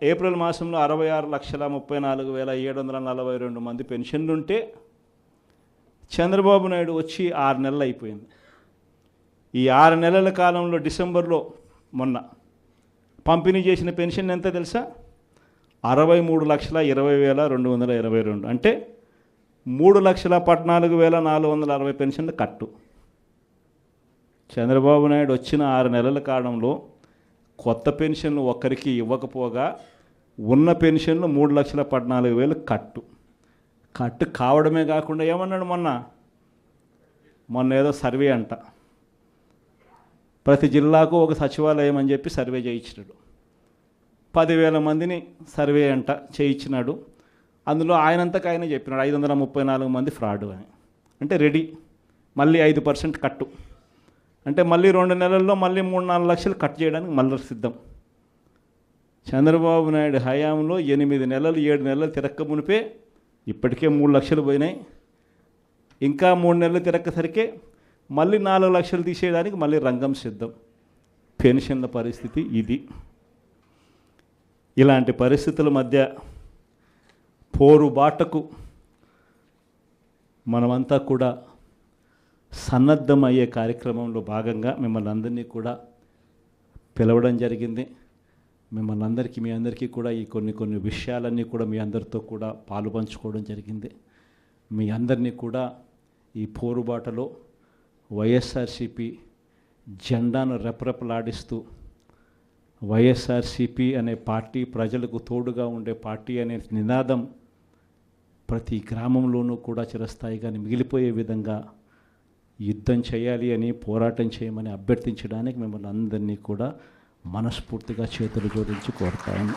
April మాసంలో 66,34,742 మంది పెన్షన్లు ఉంటే చంద్రబాబు నాయుడు వచ్చి 6 నెలలు అయిపోయింది. ఈ 6 నెలల కాలంలో డిసెంబర్లో మొన్న పంపిణీ చేసిన పెన్షన్ ఎంత తెలుసా? 63,20,222. అంటే 3,14,460 పెన్షన్లు కట్టు. చంద్రబాబు నాయుడు వచ్చిన 6 నెలల కాలంలో కొత్త పెన్షన్లు ఒక్కరికి ఇవ్వకపోగా ఉన్న పెన్షన్లు 3,14,000 కట్టు కావడమే కాకుండా ఏమన్నాడు మొన్న ఏదో సర్వే అంట, ప్రతి జిల్లాకు ఒక సచివాలయం అని చెప్పి సర్వే చేయించినాడు. 10,000 మందిని సర్వే అంట చేయించినాడు. అందులో ఆయనంతకు ఆయన చెప్పినాడు 534 మంది ఫ్రాడ్ అని. అంటే రెడీ, మళ్ళీ 5% కట్టు, అంటే మళ్ళీ 2 నెలల్లో మళ్ళీ 3-4 లక్షలు కట్ చేయడానికి మళ్ళీ సిద్ధం. చంద్రబాబు నాయుడు హయాంలో 8 నెలలు 7 నెలలు తిరక్క మునిపే ఇప్పటికే 3 లక్షలు పోయినాయి. ఇంకా 3 నెలలు తిరక్కసరికే మళ్ళీ 4 లక్షలు తీసేయడానికి మళ్ళీ రంగం సిద్ధం. పెన్షన్ల పరిస్థితి ఇది. ఇలాంటి పరిస్థితుల మధ్య పోరుబాటకు మనమంతా కూడా సన్నద్ధమయ్యే కార్యక్రమంలో భాగంగా మిమ్మల్ని అందరినీ కూడా పిలవడం జరిగింది. మిమ్మల్ని అందరికీ మీ అందరికీ కూడా ఈ కొన్ని విషయాలన్నీ కూడా మీ అందరితో కూడా పాలు పంచుకోవడం జరిగింది. మీ అందరినీ కూడా ఈ పోరుబాటలో వైఎస్ఆర్సీపీ జెండాను రెపరెపలాడిస్తూ వైఎస్ఆర్సీపీ అనే పార్టీ ప్రజలకు తోడుగా ఉండే పార్టీ అనే నినాదం ప్రతి గ్రామంలోనూ కూడా చిరస్థాయిగా మిగిలిపోయే విధంగా యుద్ధం చేయాలి అని, పోరాటం చేయమని అభ్యర్థించడానికి మిమ్మల్ని అందరినీ కూడా మనస్ఫూర్తిగా చేతులు జోడించి కోరుతాను.